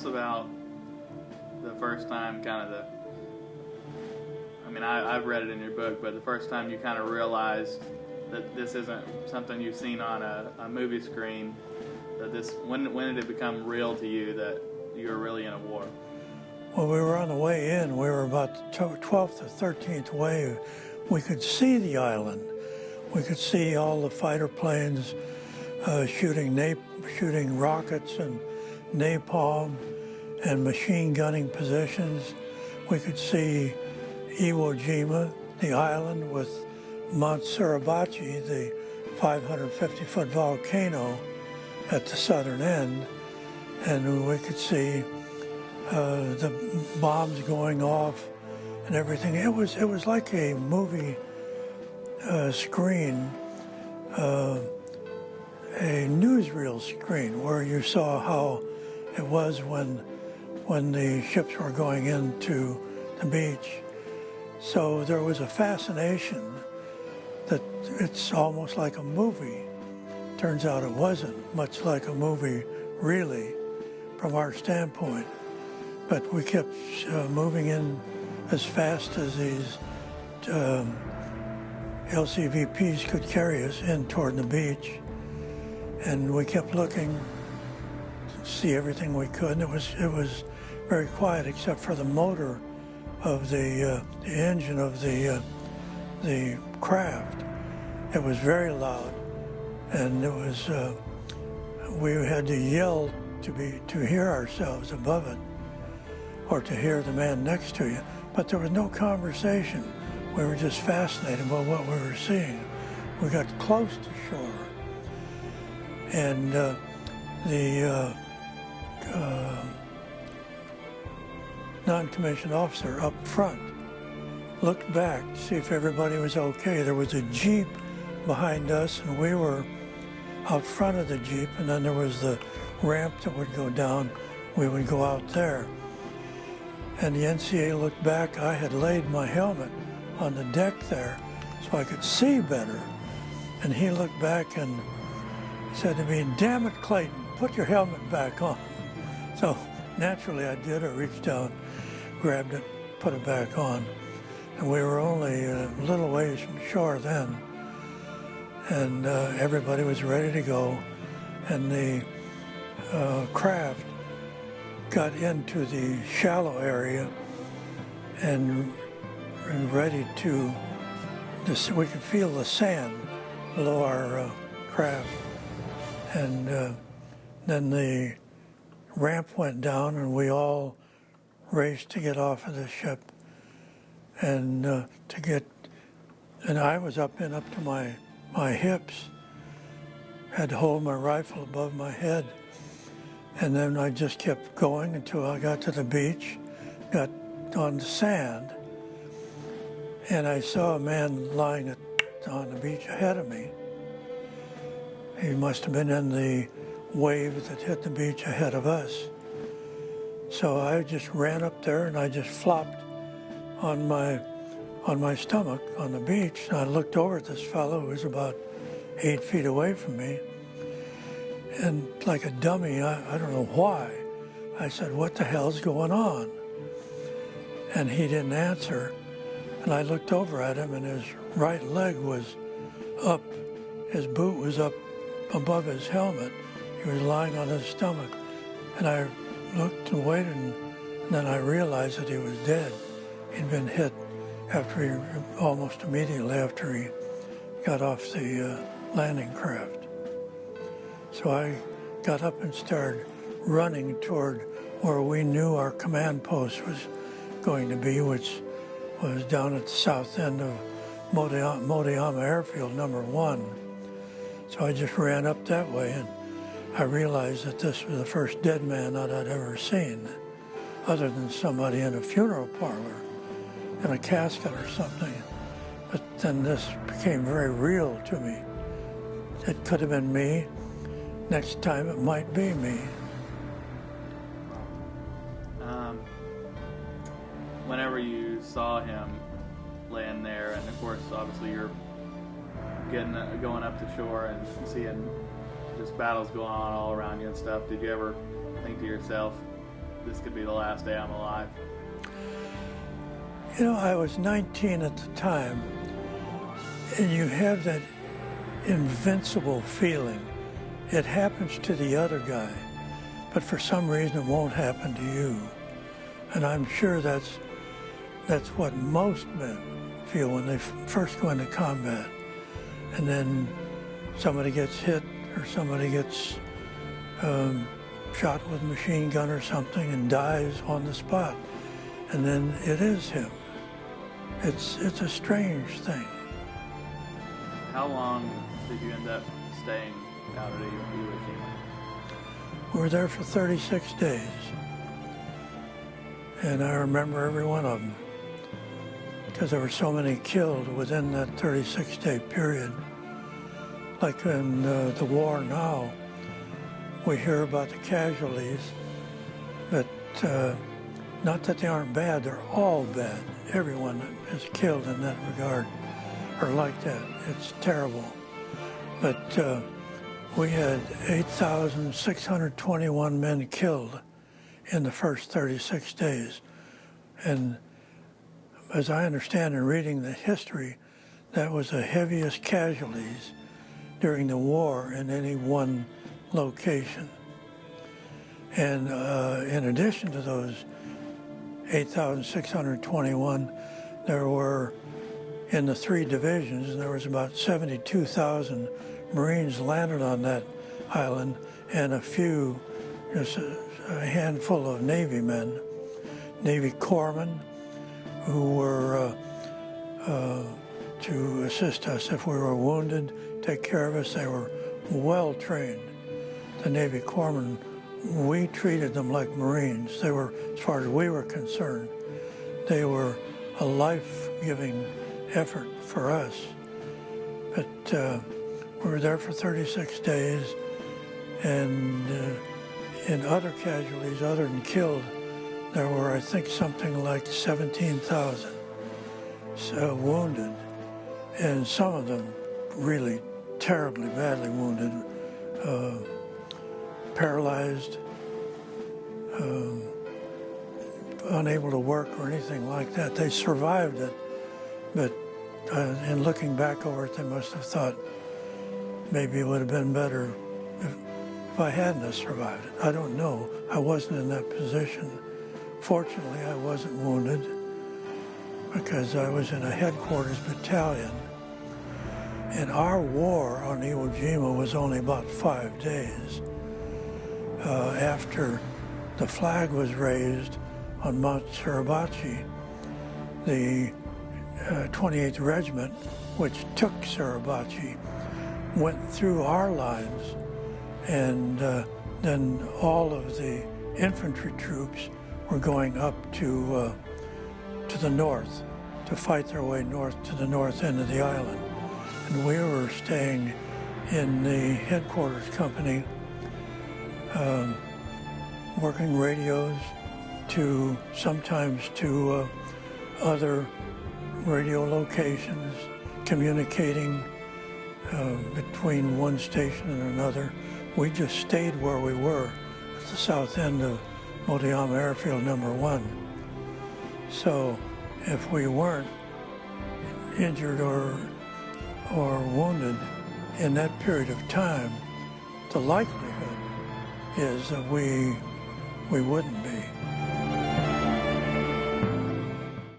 about the first time, I've read it in your book, but the first time you kind of realized that this isn't something you've seen on a movie screen, that when did it become real to you that you were really in a war? Well, we were on the way in. We were about the 12th or 13th wave. We could see the island. We could see all the fighter planes shooting rockets and napalm and machine gunning positions. We could see Iwo Jima, the island, with Mount Suribachi, the 550-foot volcano at the southern end, and we could see the bombs going off and everything. It was like a movie screen, a newsreel screen, where you saw how it was when the ships were going into the beach. So there was a fascination that it's almost like a movie. Turns out it wasn't much like a movie, really, from our standpoint. But we kept moving in as fast as these LCVPs could carry us in toward the beach. And we kept looking to see everything we could. And it was very quiet except for the motor of the engine of the craft. It was very loud, and it was we had to yell to hear ourselves above it, or to hear the man next to you. But there was no conversation. We were just fascinated by what we were seeing. We got close to shore, and the non-commissioned officer up front looked back to see if everybody was okay. There was a Jeep behind us, and we were out front of the Jeep, and then there was the ramp that would go down. We would go out there. And the NCA looked back. I had laid my helmet on the deck there so I could see better. And he looked back and said to me, "Damn it, Clayton, put your helmet back on." So naturally I did. I reached down, grabbed it, put it back on. And we were only a little ways from shore then. And everybody was ready to go. And the craft got into the shallow area and ready to, we could feel the sand below our craft. And then the ramp went down, and we all raced to get off of the ship, and and I was up to my hips, had to hold my rifle above my head, and then I just kept going until I got to the beach, got on the sand, and I saw a man lying on the beach ahead of me. He must have been in the wave that hit the beach ahead of us. So I just ran up there and I just flopped on my stomach on the beach. And I looked over at this fellow who was about 8 feet away from me. And like a dummy, I don't know why, I said, "What the hell's going on?" And he didn't answer. And I looked over at him, and his right leg was up. His boot was up above his helmet. He was lying on his stomach. And I looked and waited, and then I realized that he was dead. He'd been hit almost immediately after he got off the landing craft. So I got up and started running toward where we knew our command post was going to be, which was down at the south end of Motoyama Airfield, number 1. So I just ran up that way, and I realized that this was the first dead man that I'd ever seen, other than somebody in a funeral parlor in a casket or something. But then this became very real to me. It could have been me. Next time it might be me. Whenever you saw him laying there, and of course, obviously you're going up to shore and seeing just battles going on all around you and stuff, did you ever think to yourself, this could be the last day I'm alive? You know, I was 19 at the time, and you have that invincible feeling. It happens to the other guy, but for some reason it won't happen to you. And I'm sure that's what most men feel when they first go into combat. And then somebody gets hit or somebody gets shot with a machine gun or something and dies on the spot. And then it is him. It's a strange thing. How long did you end up staying out at Iwo Jima? We were there for 36 days. And I remember every one of them, because there were so many killed within that 36-day period. Like in the war now, we hear about the casualties, but not that they aren't bad, they're all bad. Everyone is killed in that regard, or like that. It's terrible. But we had 8,621 men killed in the first 36 days. And as I understand in reading the history, that was the heaviest casualties during the war in any one location. And in addition to those 8,621, there were, in the 3 divisions, and there was about 72,000 Marines landed on that island, and a few, just a handful of Navy men, Navy corpsmen, who were to assist us if we were wounded, take care of us. They were well trained. The Navy corpsmen, we treated them like Marines. They were, as far as we were concerned, they were a life-giving effort for us. But we were there for 36 days, and in other casualties, other than killed, there were, I think, something like 17,000 wounded, and some of them really terribly badly wounded, paralyzed, unable to work or anything like that. They survived it, but in looking back over it, they must have thought maybe it would have been better if I hadn't have survived it. I don't know. I wasn't in that position. Fortunately, I wasn't wounded because I was in a headquarters battalion. And our war on Iwo Jima was only about 5 days. After the flag was raised on Mount Suribachi, the 28th Regiment, which took Suribachi, went through our lines, and then all of the infantry troops were going up to the north to fight their way north to the north end of the island. And we were staying in the headquarters company, working radios to sometimes to other radio locations, communicating between one station and another. We just stayed where we were at the south end of Motoyama Airfield number 1. So if we weren't injured or wounded in that period of time, the likelihood is that we wouldn't be.